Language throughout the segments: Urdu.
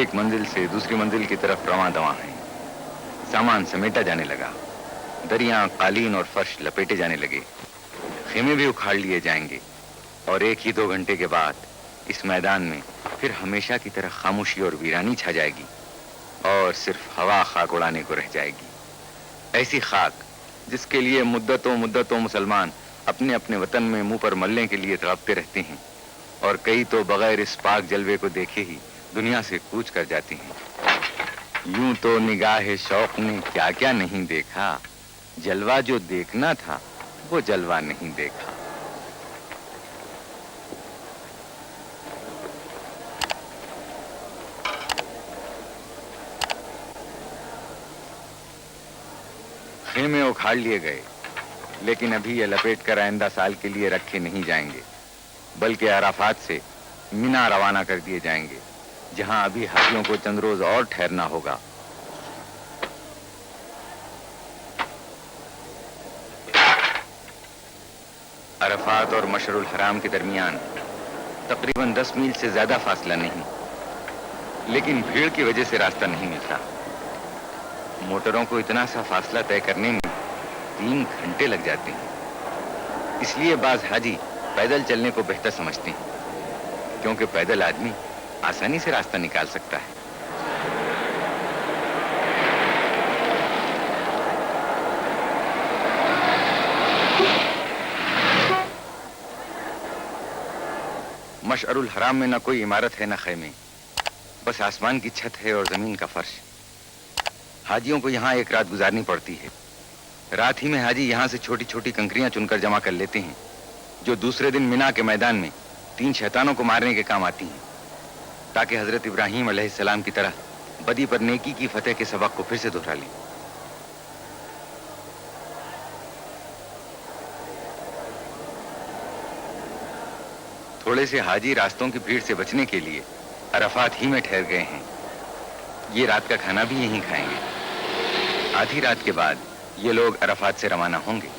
ایک منزل سے دوسری منزل کی طرف رواں دواں ہیں۔ سامان سمیٹا جانے لگا، دریاں، قالین اور فرش لپیٹے جانے لگے، خیمے بھی اکھاڑ لیے جائیں گے، اور 1 ہی 2 گھنٹے کے بعد اس میدان میں پھر ہمیشہ کی طرح خاموشی اور ویرانی چھا جائے گی، اور صرف ہوا خاک اڑانے کو رہ جائے گی۔ ایسی خاک جس کے لیے مدتوں مسلمان اپنے اپنے وطن میں منہ پر ملنے کے لیے تڑپتے رہتے ہیں، اور کئی تو بغیر اس پاک جلوے کو دیکھے ہی دنیا سے کوچ کر جاتی ہیں۔ یوں تو نگاہ شوق نے کیا کیا نہیں دیکھا، جلوہ جو دیکھنا تھا وہ جلوہ نہیں دیکھا۔ خیمے اکھاڑ لیے گئے، لیکن ابھی یہ لپیٹ کر آئندہ سال کے لیے رکھے نہیں جائیں گے، بلکہ عرفات سے مینا روانہ کر دیے جائیں گے، جہاں ابھی حاجیوں کو چند روز اور ٹھہرنا ہوگا۔ عرفات اور مشعر الحرام کے درمیان تقریباً 10 میل سے زیادہ فاصلہ نہیں، لیکن بھیڑ کی وجہ سے راستہ نہیں ملتا۔ موٹروں کو اتنا سا فاصلہ طے کرنے میں 3 گھنٹے لگ جاتے ہیں۔ اس لیے بعض حاجی پیدل چلنے کو بہتر سمجھتے ہیں، کیونکہ پیدل آدمی آسانی سے راستہ نکال سکتا ہے۔ مشعر الحرام میں نہ کوئی عمارت ہے نہ خیمے، بس آسمان کی چھت ہے اور زمین کا فرش۔ حاجیوں کو یہاں ایک رات گزارنی پڑتی ہے۔ رات ہی میں حاجی یہاں سے چھوٹی چھوٹی کنکریاں چن کر جمع کر لیتے ہیں، جو دوسرے دن مینا کے میدان میں 3 شیطانوں کو مارنے کے کام آتی ہیں، تاکہ حضرت ابراہیم علیہ السلام کی طرح بدی پر نیکی کی فتح کے سبق کو پھر سے دہرا لیں۔ تھوڑے سے حاجی راستوں کی بھیڑ سے بچنے کے لیے عرفات ہی میں ٹھہر گئے ہیں۔ یہ رات کا کھانا بھی یہیں کھائیں گے۔ آدھی رات کے بعد یہ لوگ عرفات سے روانہ ہوں گے۔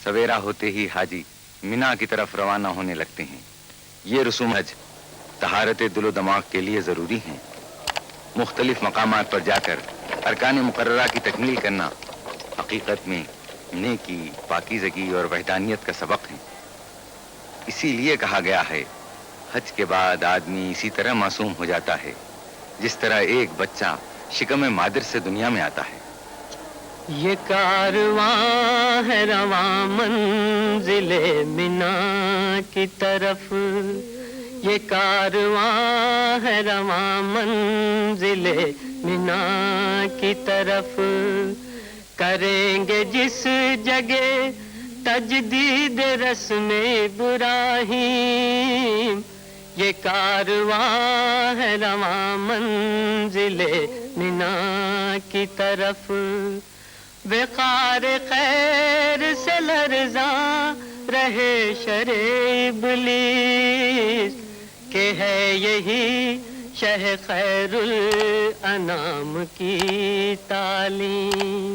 سویرا ہوتے ہی حاجی مینا کی طرف روانہ ہونے لگتے ہیں۔ یہ رسوم حج طہارت دل و دماغ کے لیے ضروری ہیں۔ مختلف مقامات پر جا کر ارکان مقررہ کی تکمیل کرنا حقیقت میں نیکی، پاکیزگی اور وحدانیت کا سبق ہے۔ اسی لیے کہا گیا ہے، حج کے بعد آدمی اسی طرح معصوم ہو جاتا ہے جس طرح ایک بچہ شکم مادر سے دنیا میں آتا ہے۔ یہ کارواں ہے رواں منزل مینا کی طرف، یہ کارواں ہے رواں منزل مینا کی طرف، کریں گے جس جگہ تجدید رسم ابراہیم، یہ کارواں ہے رواں منزل مینا کی طرف، وقار خیر سے لرزاں رہے شر ابلیس، کہ ہے یہی شہ خیر الانام کی تعلیم،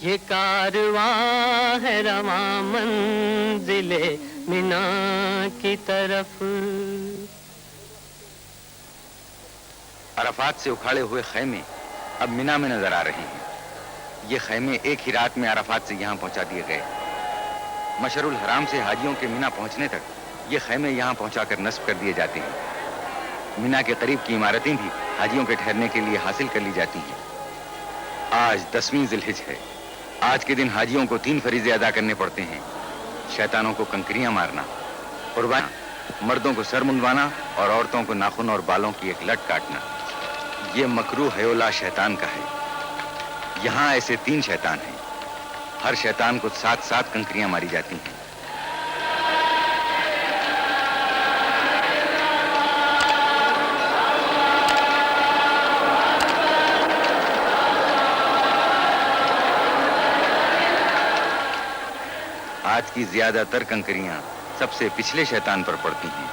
یہ کارواں ہے رواں منزل مینا کی طرف۔ عرفات سے اکھاڑے ہوئے خیمے اب مینا میں نظر آ رہے ہیں۔ یہ خیمے ایک ہی رات میں عرفات سے یہاں پہنچا دیے گئے۔ مشعر الحرام سے حاجیوں کے مینا پہنچنے تک یہ خیمے یہاں پہنچا کر نصب کر دیے جاتے ہیں۔ مینا کے قریب کی عمارتیں بھی حاجیوں کے ٹھہرنے کے لیے حاصل کر لی جاتی ہیں۔ آج 10ویں ذی الحجہ ہے۔ آج کے دن حاجیوں کو 3 فریضے ادا کرنے پڑتے ہیں: شیطانوں کو کنکریاں مارنا، قربانی، مردوں کو سر منڈوانا اور عورتوں کو ناخن اور بالوں کی ایک لٹ کاٹنا۔ یہ مکروہ حیولہ شیطان کا ہے۔ یہاں ایسے 3 شیطان ہیں۔ ہر شیطان کو 7 کنکریاں ماری جاتی ہیں۔ آج کی زیادہ تر کنکریاں سب سے پچھلے شیطان پر پڑتی ہیں۔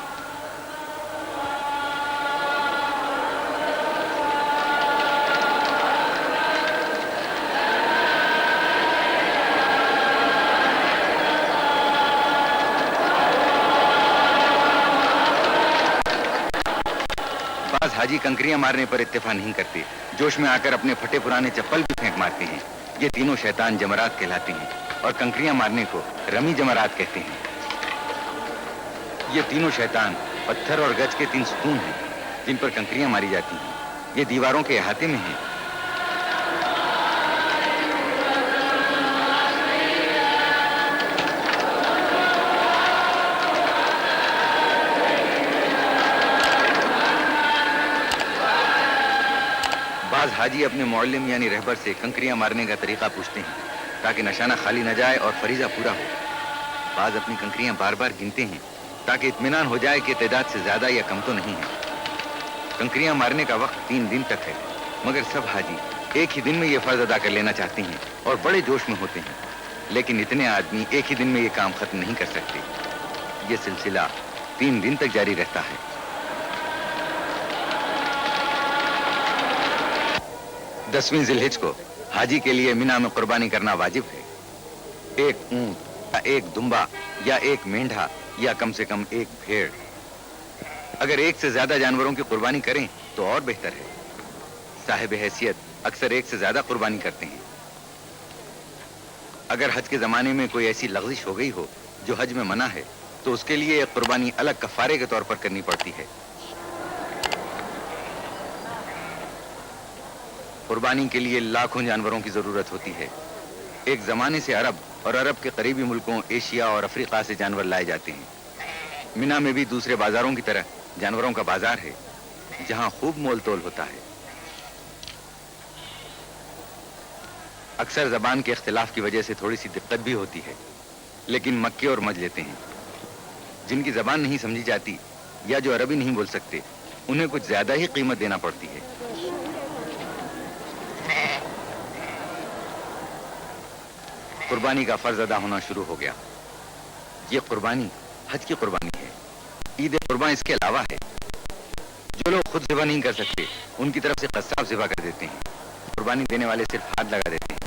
بعض حاجی کنکریاں مارنے پر اتفاق نہیں کرتے، جوش میں آ کر اپنے پھٹے پرانے چپل بھی پھینک مارتے ہیں۔ یہ تینوں شیطان جمرات کہلاتے ہیں اور کنکریاں مارنے کو رمی جمرات کہتے ہیں۔ یہ تینوں شیطان پتھر اور گچ کے 3 ستون ہیں جن پر کنکریاں ماری جاتی ہیں۔ یہ دیواروں کے احاطے میں ہیں۔ بعض حاجی اپنے معلم یعنی رہبر سے کنکریاں مارنے کا طریقہ پوچھتے ہیں تاکہ نشانہ خالی نہ جائے اور فریضہ پورا ہو۔ بعض اپنی کنکریاں بار بار گنتے ہیں تاکہ اطمینان ہو جائے کہ تعداد سے زیادہ یا کم تو نہیں ہے۔ کنکریاں مارنے کا وقت 3 دن تک ہے، مگر سب حاجی ایک ہی دن میں یہ فرض ادا کر لینا چاہتے ہیں اور بڑے جوش میں ہوتے ہیں، لیکن اتنے آدمی ایک ہی دن میں یہ کام ختم نہیں کر سکتے۔ یہ سلسلہ 3 دن تک جاری رہتا ہے۔ 10ویں ذی الحجہ کو حاجی کے لیے مینا میں قربانی کرنا واجب ہے۔ ایک اونٹ یا ایک دمبا یا ایک مینڈھا یا کم سے کم ایک بھیڑ۔ اگر ایک سے زیادہ جانوروں کی قربانی کریں تو اور بہتر ہے۔ صاحب حیثیت اکثر ایک سے زیادہ قربانی کرتے ہیں۔ اگر حج کے زمانے میں کوئی ایسی لغزش ہو گئی ہو جو حج میں منع ہے تو اس کے لیے ایک قربانی الگ کفارے کے طور پر کرنی پڑتی ہے۔ قربانی کے لیے لاکھوں جانوروں کی ضرورت ہوتی ہے۔ ایک زمانے سے عرب اور عرب کے قریبی ملکوں ایشیا اور افریقہ سے جانور لائے جاتے ہیں۔ مینا میں بھی دوسرے بازاروں کی طرح جانوروں کا بازار ہے جہاں خوب مول تول ہوتا ہے۔ اکثر زبان کے اختلاف کی وجہ سے تھوڑی سی دقت بھی ہوتی ہے، لیکن مکے اور مج لیتے ہیں۔ جن کی زبان نہیں سمجھی جاتی یا جو عربی نہیں بول سکتے انہیں کچھ زیادہ ہی قیمت دینا پڑتی ہے۔ قربانی کا فرض ادا ہونا شروع ہو گیا۔ یہ قربانی حج کی قربانی ہے۔ عید قربان اس کے علاوہ ہے۔ جو لوگ خود ذبح نہیں کر سکتے ان کی طرف سے قصاب ذبح کر دیتے ہیں۔ قربانی دینے والے صرف ہاتھ لگا دیتے ہیں۔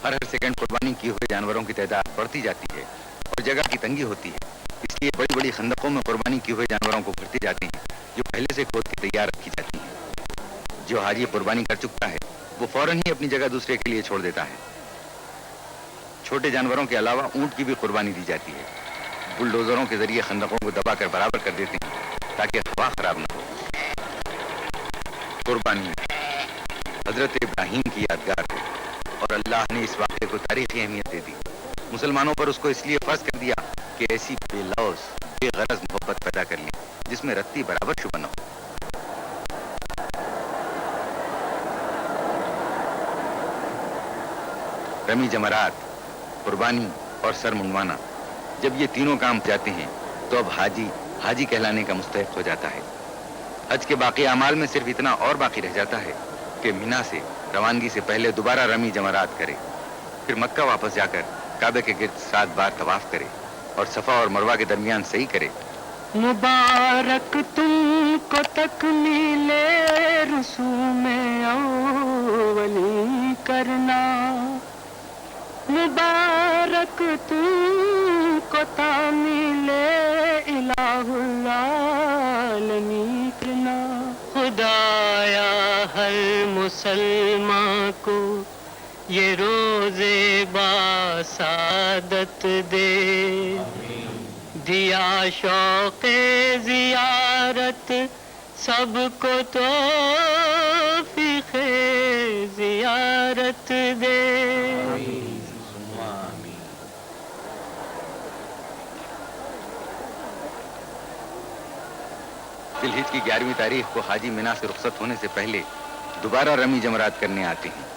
ہر سیکنڈ قربانی کیے ہوئے جانوروں کی تعداد بڑھتی جاتی ہے اور جگہ کی تنگی ہوتی ہے، اس لیے بڑی بڑی خندقوں میں قربانی کیے ہوئے جانوروں کو بھرتے جاتے ہیں جو پہلے سے کھود کے تیار رکھی جاتی ہیں۔ جو حاجی قربانی کر چکا ہے وہ فوراً ہی اپنی جگہ دوسرے کے لیے چھوڑ دیتا ہے۔ چھوٹے جانوروں کے علاوہ اونٹ کی بھی قربانی دی جاتی ہے۔ بلڈوزروں کے ذریعے خندقوں کو دبا کر برابر کر دیتے ہیں تاکہ ہوا خراب نہ ہو۔ قربانی حضرت ابراہیم کی یادگار ہے اور اللہ نے اس واقعے کو تاریخی اہمیت دے دی۔ مسلمانوں پر اس کو اس لیے فرض کر دیا کہ ایسی بے لوث بے غرض محبت پیدا کر لی جس میں رتی برابر شبہ نہ ہو۔ رمی جمرات، قربانی اور سر منڈوانا، جب یہ تینوں کام جاتے ہیں تو اب حاجی کہلانے کا مستحق ہو جاتا ہے۔ حج کے باقی اعمال میں صرف اتنا اور باقی رہ جاتا ہے کہ مینا سے روانگی سے پہلے دوبارہ رمی جمرات کرے، پھر مکہ واپس جا کر کعبے کے گرد 7 بار طواف کرے اور صفا اور مروہ کے درمیان صحیح کرے۔ مبارک تم کو تکمیل رسوم اولی کرنا، مبارک تم کو تعمیل الہ العالمین کرنا۔ خدایا ہر مسلمان کو یہ روزے باسعادت دے، دیا شوق زیارت سب کو توفیق زیارت دے۔ ذی الحج کی 11ویں تاریخ کو حاجی مینا سے رخصت ہونے سے پہلے دوبارہ رمی جمرات کرنے آتے ہیں۔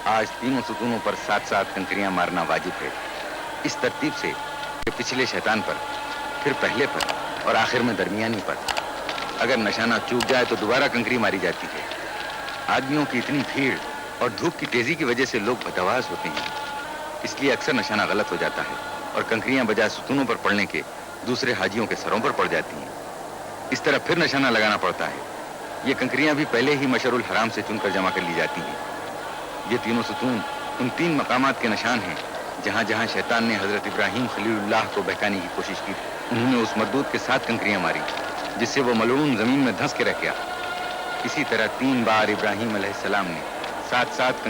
آج تینوں ستونوں پر 7 کنکریاں مارنا واجب ہے، اس ترتیب سے کہ پچھلے شیطان پر، پھر پہلے پر اور آخر میں درمیانی پر۔ اگر نشانہ چوک جائے تو دوبارہ کنکری ماری جاتی ہے۔ آدمیوں کی اتنی بھیڑ اور دھوپ کی تیزی کی وجہ سے لوگ بتواز ہوتے ہیں، اس لیے اکثر نشانہ غلط ہو جاتا ہے اور کنکریاں بجائے ستونوں پر پڑنے کے دوسرے حاجیوں کے سروں پر پڑ جاتی ہیں۔ اس طرح پھر نشانہ لگانا پڑتا ہے۔ یہ کنکریاں بھی پہلے ہی مشعر الحرام سے چن کر جمع کر لی جاتی ہیں۔ یہ تینوں ستون ان 3 مقامات کے نشان ہیں جہاں جہاں شیطان نے حضرت ابراہیم خلیل اللہ کو بہکانے کی کوشش کی۔ انہوں نے اس مردود کے 7 کنکریاں ماری جس سے وہ ملعون زمین میں دھنس کے رہ گیا۔ اسی طرح 3 بار ابراہیم علیہ السلام نے 7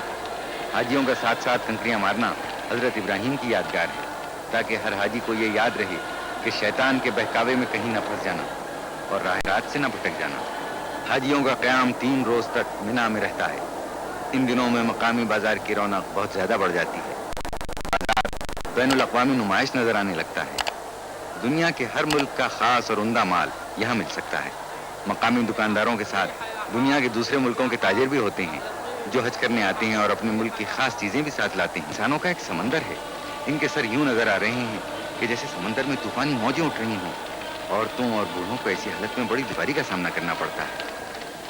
حاجیوں کا 7 کنکریاں مارنا حضرت ابراہیم کی یادگار ہے، تاکہ ہر حاجی کو یہ یاد رہے کہ شیطان کے بہکاوے میں کہیں نہ پھنس جانا اور راہ رات سے نہ بھٹک جانا۔ حاجیوں کا قیام 3 روز تک مینا میں رہتا ہے۔ ان دنوں میں مقامی بازار کی رونق بہت زیادہ بڑھ جاتی ہے۔ بازار بین الاقوامی نمائش نظر آنے لگتا ہے۔ دنیا کے ہر ملک کا خاص اور عمدہ مال یہاں مل سکتا ہے۔ مقامی دکانداروں کے ساتھ دنیا کے دوسرے ملکوں کے تاجر بھی ہوتے ہیں جو حج کرنے آتے ہیں اور اپنے ملک کی خاص چیزیں بھی ساتھ لاتے ہیں۔ انسانوں کا ایک سمندر ہے، ان کے سر یوں نظر آ رہے ہیں کہ جیسے سمندر میں طوفانی موجیں اٹھ رہی ہوں۔ عورتوں اور بوڑھوں کو ایسی حالت میں بڑی دشواری کا سامنا کرنا پڑتا ہے،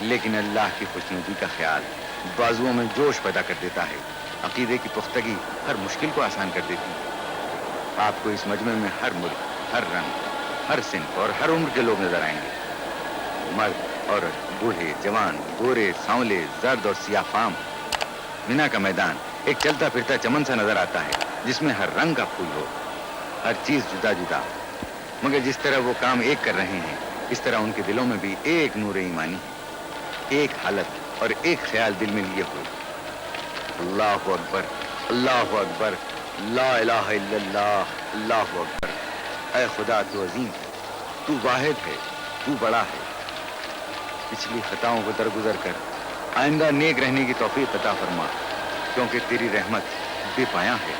لیکن اللہ کی خوشنودی کا خیال بازوؤں میں جوش پیدا کر دیتا ہے۔ عقیدے کی پختگی ہر مشکل کو آسان کر دیتی ہے۔ آپ کو اس مجمع میں ہر ملک، ہر رنگ، ہر صنف اور ہر عمر کے لوگ نظر آئیں گے۔ مرد، عورت، بوڑھے، جوان، گورے، سانولے، زرد اور سیاہ فام۔ مینا کا میدان ایک چلتا پھرتا چمن سا نظر آتا ہے جس میں ہر رنگ کا پھول ہو، ہر چیز جدا جدا، مگر جس طرح وہ کام ایک کر رہے ہیں اس طرح ان کے دلوں میں بھی ایک نور ایمانی ہے، ایک حالت اور ایک خیال دل میں لیے ہوئے۔ اللہ اکبر، اللہ اکبر، لا الہ الا اللہ، اللہ اکبر۔ اے خدا تو عظیم ہے، تو واحد ہے، تو بڑا ہے۔ پچھلی خطاؤں کو درگزر کر آئندہ نیک رہنے کی توفیق عطا فرما، کیونکہ تیری رحمت بے پایاں ہے۔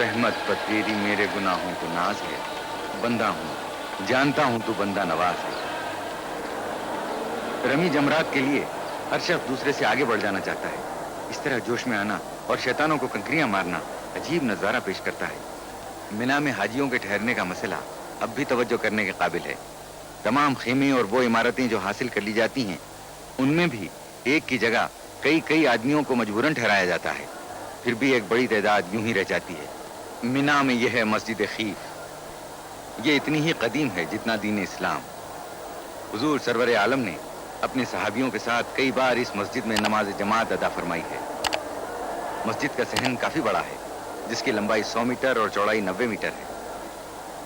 رحمت پر تیری میرے گناہوں کو ناز ہے۔ بندہ ہوں، جانتا ہوں تو بندہ نواز ہے۔ رمی جمرات کے لیے ہر شخص دوسرے سے آگے بڑھ جانا چاہتا ہے۔ اس طرح جوش میں آنا اور شیطانوں کو کنکریاں مارنا عجیب نظارہ پیش کرتا ہے۔ مینا میں حاجیوں کے ٹھہرنے کا مسئلہ اب بھی توجہ کرنے کے قابل ہے۔ تمام خیمے اور وہ عمارتیں جو حاصل کر لی جاتی ہیں ان میں بھی ایک کی جگہ کئی آدمیوں کو مجبوراً ٹھہرایا جاتا ہے، پھر بھی ایک بڑی تعداد یوں ہی رہ جاتی ہے۔ مینا میں یہ ہے مسجد خیف۔ یہ اتنی ہی قدیم ہے جتنا دین اسلام۔ حضور سرور عالم نے اپنے صحابیوں کے ساتھ کئی بار اس مسجد میں نماز جماعت ادا فرمائی ہے۔ مسجد کا صحن کافی بڑا ہے جس کی لمبائی 100 میٹر اور چوڑائی 90 میٹر ہے۔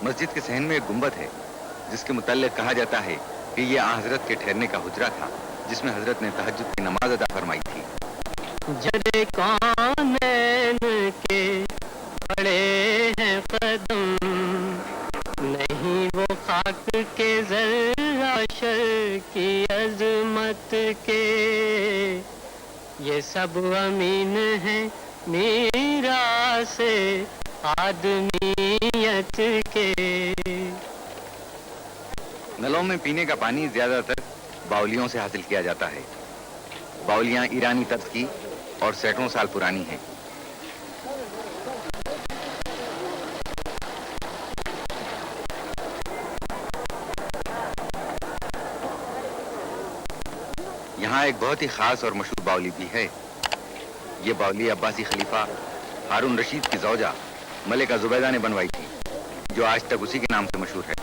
مسجد کے صحن میں ایک گنبد ہے جس کے متعلق کہا جاتا ہے کہ یہ حضرت کے ٹھہرنے کا حجرہ تھا جس میں حضرت نے تہجد کی نماز ادا فرمائی تھی۔ جرے کونین کے بڑے ہیں قدم، نہیں وہ خاک کے ذرہ شر کی عظمت کے، یہ سب امین ہیں میراث آدمیت کے۔ نلوں میں پینے کا پانی زیادہ تر باولیوں سے حاصل کیا جاتا ہے۔ باولیاں ایرانی طرز کی اور سینکڑوں سال پرانی ہیں۔ یہاں ایک بہت ہی خاص اور مشہور باولی بھی ہے۔ یہ باولی عباسی خلیفہ ہارون رشید کی زوجہ ملکہ زبیدہ نے بنوائی تھی، جو آج تک اسی کے نام سے مشہور ہے۔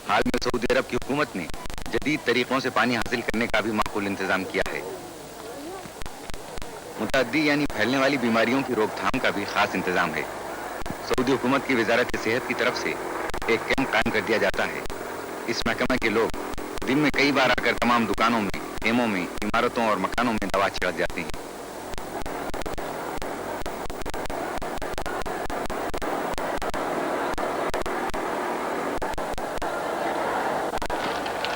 حال میں سعودی عرب کی حکومت نے جدید طریقوں سے پانی حاصل کرنے کا بھی معقول انتظام کیا ہے۔ متعدی یعنی پھیلنے والی بیماریوں کی روک تھام کا بھی خاص انتظام ہے۔ سعودی حکومت کی وزارت صحت کی طرف سے ایک کیمپ قائم کر دیا جاتا ہے۔ اس محکمہ کے لوگ دن میں کئی بار آ کر تمام دکانوں میں، خیموں میں، عمارتوں اور مکانوں میں دوا چھڑک جاتے ہیں۔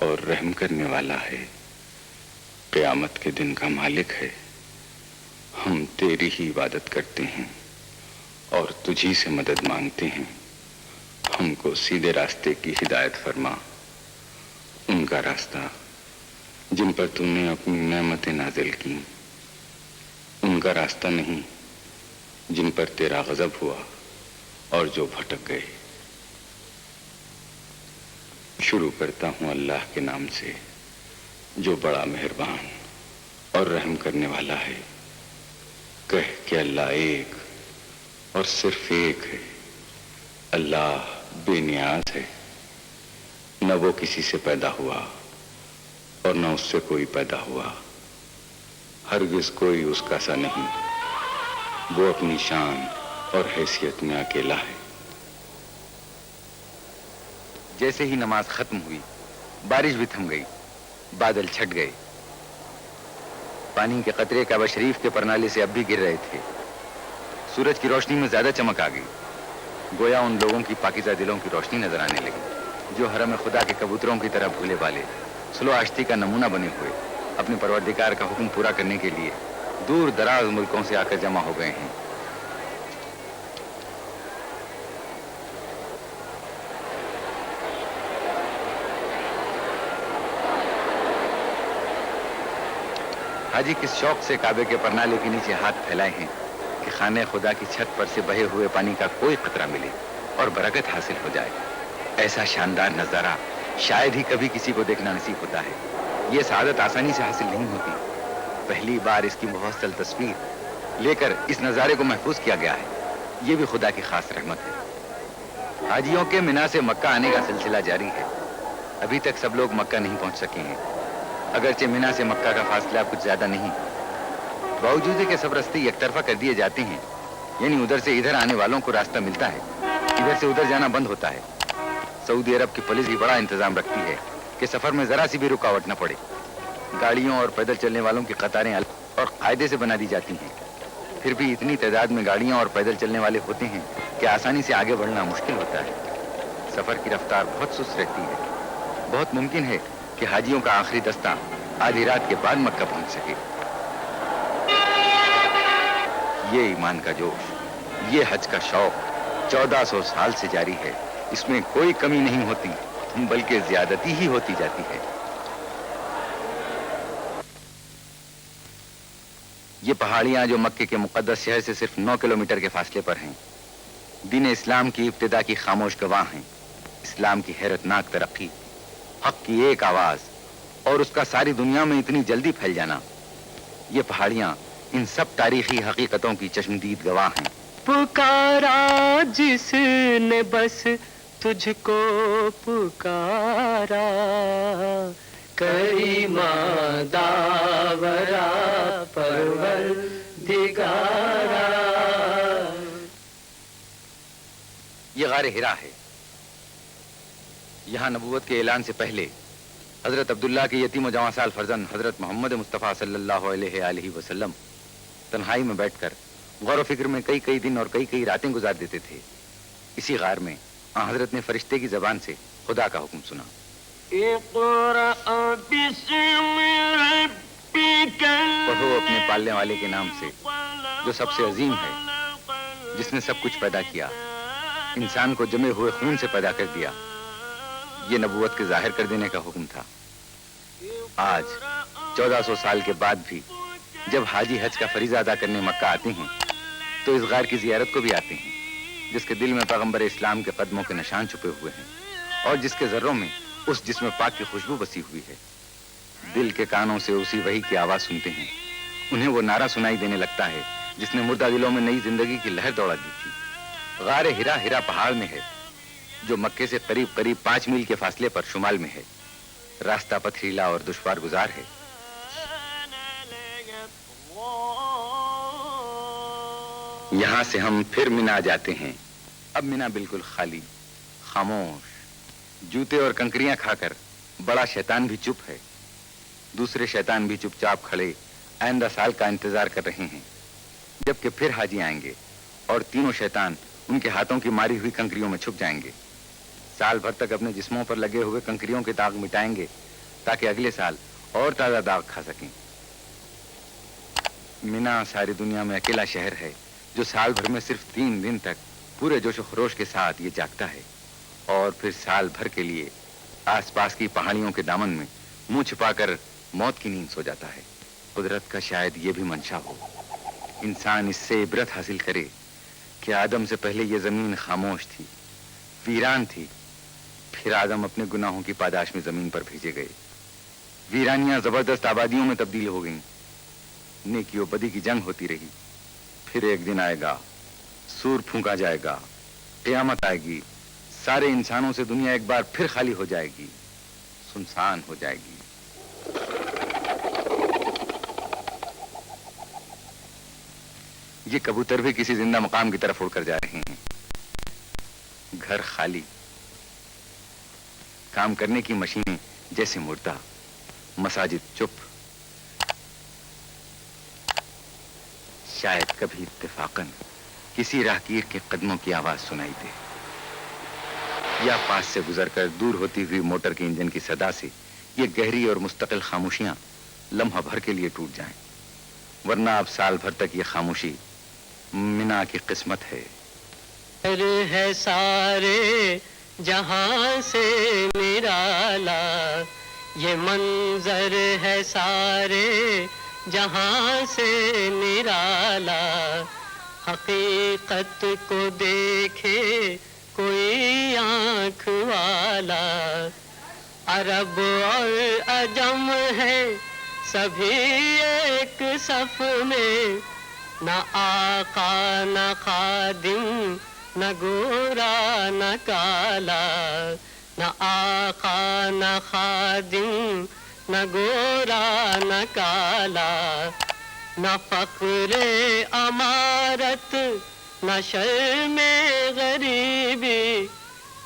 اور رحم کرنے والا ہے، قیامت کے دن کا مالک ہے۔ ہم تیری ہی عبادت کرتے ہیں اور تجھی سے مدد مانگتے ہیں۔ ہم کو سیدھے راستے کی ہدایت فرما، ان کا راستہ جن پر تم نے اپنی نعمتیں نازل کی، ان کا راستہ نہیں جن پر تیرا غضب ہوا اور جو بھٹک گئے۔ شروع کرتا ہوں اللہ کے نام سے جو بڑا مہربان اور رحم کرنے والا ہے۔ کہہ کہ اللہ ایک اور صرف ایک ہے۔ اللہ بے نیاز ہے، نہ وہ کسی سے پیدا ہوا اور نہ اس سے کوئی پیدا ہوا، ہرگز کوئی اس کا سا نہیں۔ وہ اپنی شان اور حیثیت میں اکیلا ہے۔ جیسے ہی نماز ختم ہوئی بارش بھی تھم گئی، بادل چھٹ گئے، پانی کے قطرے کعبہ شریف کے پرنالے سے اب بھی گر رہے تھے۔ سورج کی روشنی میں زیادہ چمک آ گئی، گویا ان لوگوں کی پاکیزہ دلوں کی روشنی نظر آنے لگی جو حرم خدا کے کبوتروں کی طرح بھولے والے سلو آشتی کا نمونہ بنے ہوئے اپنے پروردگار کا حکم پورا کرنے کے لیے دور دراز ملکوں سے آ کر جمع ہو گئے ہیں۔ حاجی کس شوق سے کعبے کے پرنالے کے نیچے ہاتھ پھیلائے ہیں کہ خانہ خدا کی چھت پر سے بہے ہوئے پانی کا کوئی قطرہ ملے اور برکت حاصل ہو جائے۔ ایسا شاندار نظارہ شاید ہی کبھی کسی کو دیکھنا نصیب ہوتا ہے۔ یہ سعادت آسانی سے حاصل نہیں ہوتی۔ پہلی بار اس کی مفصل تصویر لے کر اس نظارے کو محفوظ کیا گیا ہے۔ یہ بھی خدا کی خاص رحمت ہے۔ حاجیوں کے مینا سے مکہ آنے کا سلسلہ جاری ہے۔ ابھی تک سب لوگ مکہ نہیں پہنچ سکے ہیں، اگرچہ مینا سے مکہ کا فاصلہ کچھ زیادہ نہیں، باوجود کہ سب راستے یک طرفہ کر دیے جاتے ہیں، یعنی ادھر سے ادھر آنے والوں کو راستہ ملتا ہے، ادھر سے ادھر جانا بند ہوتا ہے۔ سعودی عرب کی پولیس بھی بڑا انتظام رکھتی ہے کہ سفر میں ذرا سی بھی رکاوٹ نہ پڑے۔ گاڑیوں اور پیدل چلنے والوں کی قطاریں الگ اور قاعدے سے بنا دی جاتی ہیں، پھر بھی اتنی تعداد میں گاڑیاں اور پیدل چلنے والے ہوتے ہیں کہ آسانی سے آگے بڑھنا مشکل ہوتا ہے۔ سفر کی رفتار بہت سست رہتی ہے۔ بہت ممکن ہے کہ حاجیوں کا آخری دستہ آدھی رات کے بعد مکہ پہنچ سکے۔ یہ ایمان کا جوش، یہ حج کا شوق 1400 سال سے جاری ہے۔ اس میں کوئی کمی نہیں ہوتی بلکہ زیادتی ہی ہوتی جاتی ہے۔ یہ پہاڑیاں جو مکے کے مقدس شہر سے صرف 9 کلومیٹر کے فاصلے پر ہیں، دین اسلام کی ابتدا کی خاموش گواہ ہیں۔ اسلام کی حیرت ناک ترقی، حق کی ایک آواز اور اس کا ساری دنیا میں اتنی جلدی پھیل جانا، یہ پہاڑیاں ان سب تاریخی حقیقتوں کی چشمدید گواہ ہیں۔ پکارا جس نے بس تجھ کو پکارا، کریمہ داورا پروردگارا۔ یہ غار ہرا ہے۔ یہاں نبوت کے اعلان سے پہلے حضرت عبداللہ کے یتیم و جواں سال فرزند حضرت محمد مصطفیٰ صلی اللہ علیہ وآلہ وسلم تنہائی میں بیٹھ کر غور و فکر میں کئی دن اور کئی راتیں گزار دیتے تھے۔ اسی غار میں حضرت نے فرشتے کی زبان سے خدا کا حکم سنا، اقرأ باسم ربک پڑھو اپنے پالنے والے کے نام سے جو سب سے عظیم ہے، جس نے سب کچھ پیدا کیا، انسان کو جمے ہوئے خون سے پیدا کر دیا۔ یہ نبوت کے ظاہر کر دینے کا حکم تھا۔ آج 1400 سال کے بعد بھی جب حاجی حج کا فریضہ ادا کرنے مکہ آتے ہیں تو اس غار کی زیارت کو بھی آتے ہیں جس کے دل میں پیغمبر اسلام کے قدموں کے نشان چھپے ہوئے ہیں اور جس کے ذروں میں اس جسم پاک کی خوشبو بسی ہوئی ہے۔ دل کے کانوں سے اسی وحی کی آواز سنتے ہیں، انہیں وہ نعرہ سنائی دینے لگتا ہے جس نے مردہ دلوں میں نئی زندگی کی لہر دوڑا دی تھی۔ غار ہرا پہاڑ میں ہے جو مکے سے قریب 5 میل کے فاصلے پر شمال میں ہے۔ راستہ پتھریلا اور دشوار گزار ہے۔ یہاں سے ہم پھر مینا جاتے ہیں۔ اب مینا بالکل خالی، خاموش، جوتے اور کنکریاں کھا کر بڑا شیطان بھی چپ ہے۔ دوسرے شیطان بھی چپ چاپ کھڑے آئندہ سال کا انتظار کر رہے ہیں جبکہ پھر حاجی آئیں گے اور تینوں شیطان ان کے ہاتھوں کی ماری ہوئی کنکریوں میں چھپ جائیں گے۔ سال بھر تک اپنے جسموں پر لگے ہوئے کنکریوں کے داغ مٹائیں گے تاکہ اگلے سال اور تازہ داغ کھا سکیں۔ مینا ساری دنیا میں اکیلا شہر ہے جو سال بھر میں صرف 3 دن تک پورے جوش و خروش کے ساتھ یہ جاگتا ہے اور پھر سال بھر کے لیے آس پاس کی پہاڑیوں کے دامن میں منہ چھپا کر موت کی نیند سو جاتا ہے۔ قدرت کا شاید یہ بھی منشا ہو، انسان اس سے عبرت حاصل کرے کہ آدم سے پہلے یہ زمین خاموش تھی، ویران تھی، پھر آدم اپنے گناہوں کی پاداش میں زمین پر بھیجے گئے، ویرانیاں زبردست آبادیوں میں تبدیل ہو گئیں، نیکی و بدی کی جنگ ہوتی رہی، پھر ایک دن آئے گا، سور پھونکا جائے گا، قیامت آئے گی، سارے انسانوں سے دنیا ایک بار پھر خالی ہو جائے گی، سنسان ہو جائے گی۔ یہ کبوتر بھی کسی زندہ مقام کی طرف اڑ کر جا رہے ہیں، گھر خالی، کام کرنے کی مشینیں جیسے مردہ، مساجد چپ، شاید کبھی اتفاقاً کسی راہگیر کے قدموں کی آواز سنائی دے، یا پاس سے گزر کر دور ہوتی ہوئی موٹر کے انجن کی صدا سے یہ گہری اور مستقل خاموشیاں لمحہ بھر کے لیے ٹوٹ جائیں، ورنہ اب سال بھر تک یہ خاموشی مینا کی قسمت ہے۔ ہے سارے جہاں سے نرالا، یہ منظر ہے سارے جہاں سے نرالا، حقیقت کو دیکھے کوئی آنکھ والا، عرب اور عجم ہے سبھی ایک صف میں، نہ آقا نہ خادم نہ گورا نہ کالا، نہ آقا نہ خادم نہ گورا نہ کالا، نہ فخر امارت نہ شرم غریبی،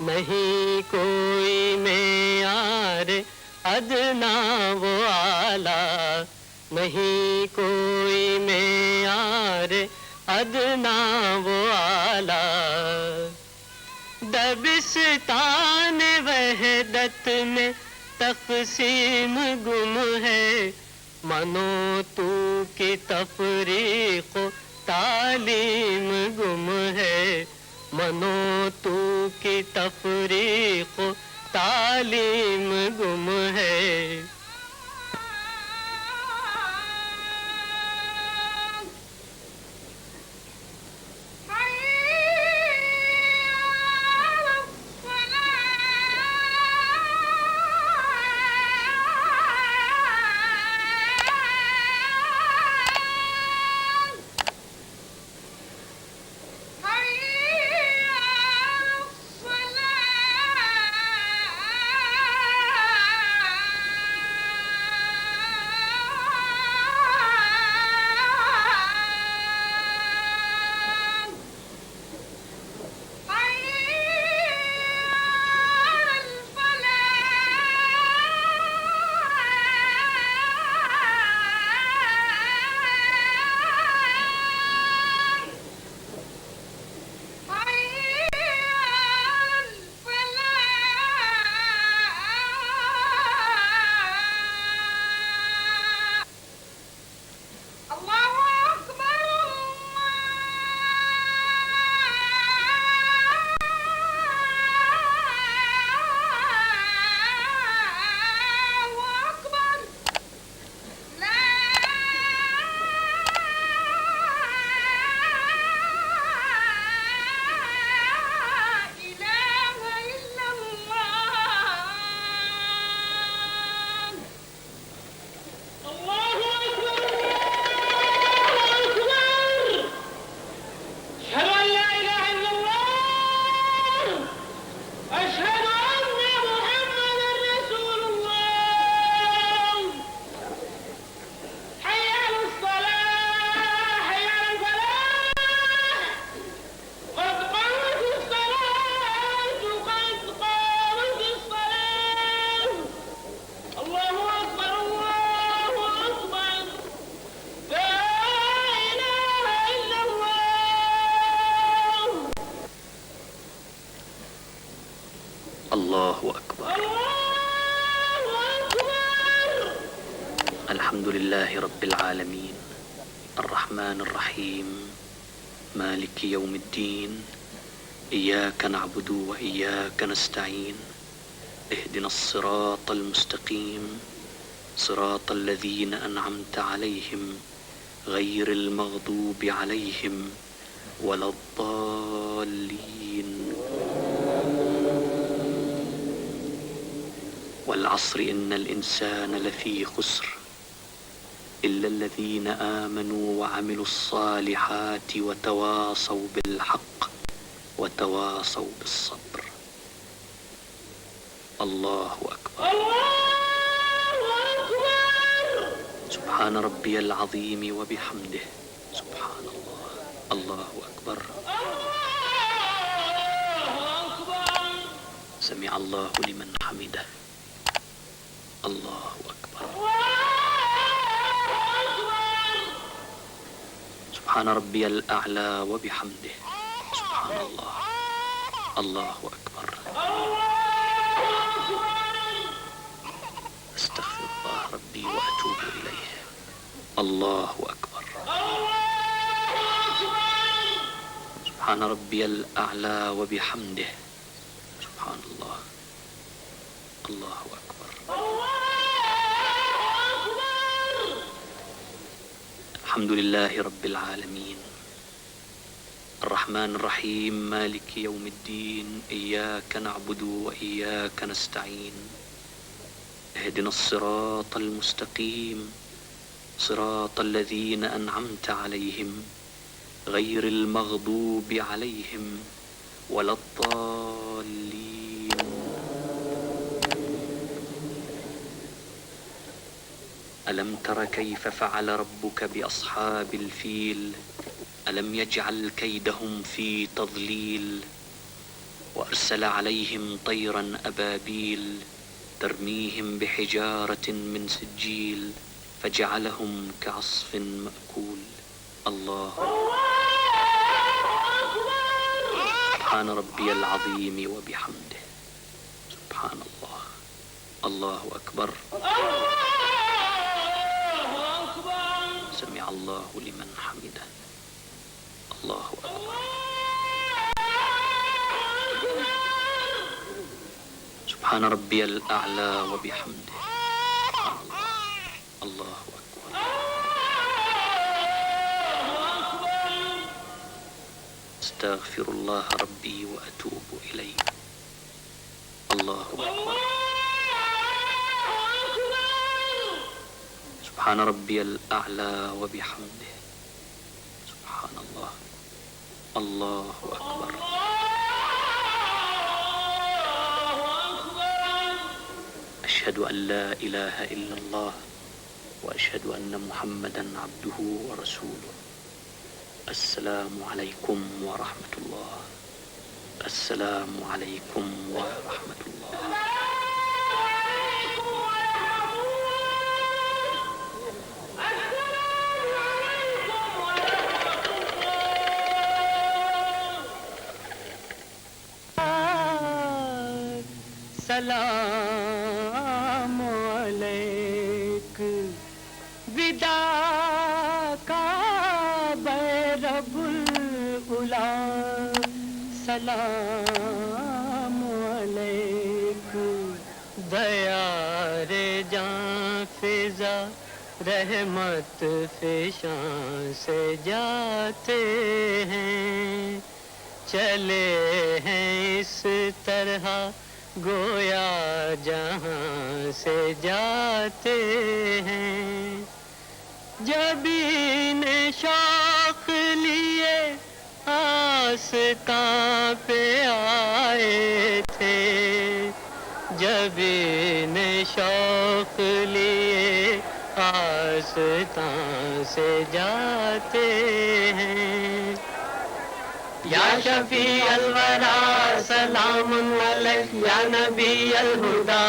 نہیں کوئی معیار ادنا و اعلیٰ، نہیں کوئی معیار ادنا و اعلیٰ۔ دبستان وحدت میں تقسیم گم ہے، منو تو کی تفریق و تعلیم گم ہے، منو تو کی تفریق و تعلیم گم ہے۔ الحمد لله رب العالمين الرحمن الرحيم مالك يوم الدين إياك نعبد وإياك نستعين اهدنا الصراط المستقيم صراط الذين أنعمت عليهم غير المغضوب عليهم ولا الضالين والعصر إن الإنسان لفي خسر إلا الذين آمنوا وعملوا الصالحات وتواصوا بالحق وتواصوا بالصبر. الله أكبر. سبحان ربي العظيم وبحمده. سبحان الله. الله أكبر. سمع الله لمن حمده. الله أكبر. سبحان ربي الأعلى وبحمده. سبحان الله. الله أكبر. أستغفر الله ربي وأتوب إليه. الله أكبر. سبحان ربي الأعلى وبحمده. سبحان الله. الله أكبر. الحمد لله رب العالمين الرحمن الرحيم مالك يوم الدين إياك نعبد وإياك نستعين اهدنا الصراط المستقيم صراط الذين أنعمت عليهم غير المغضوب عليهم ولا الضالين. ألم تر كيف فعل ربك بأصحاب الفيل ألم يجعل كيدهم في تضليل وأرسل عليهم طيرا أبابيل ترميهم بحجارة من سجيل فجعلهم كعصف مأكول. الله سبحان ربي العظيم وبحمده. سبحان الله. الله أكبر. سمع الله لمن حمده. الله أكبر. سبحان ربي الأعلى وبحمده. الله أكبر. استغفر الله ربي وأتوب إليه. الله أكبر. سبحان ربي الأعلى وبحمده. سبحان الله. الله أكبر. أشهد أن لا إله إلا الله وأشهد أن محمدا عبده ورسوله. السلام عليكم ورحمة الله. السلام عليكم ورحمة الله. سلام علیک ودا کا رب العلا. سلام علیک دیار جاں فضا رحمت فشاں سے جاتے ہیں چلے ہیں اس طرح گویا جہاں سے جاتے ہیں. جبین شوق لیے آستاں پہ آئے تھے. جبین شوق لیے آستاں سے جاتے ہیں. یا شفیع الورا سلام علیک، یا نبی الہدا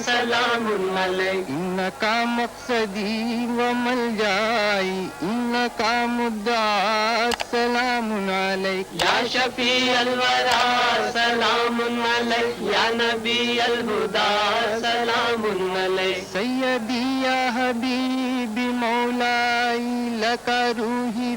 سلام علیک، انکا مقصدی و ملجائی انکا مدعا سلام علیک، یا شفیع الورا سلام علیک، یا نبی الہدا سلام علیک، سیدی یا حبیبی مولائی لکا روحی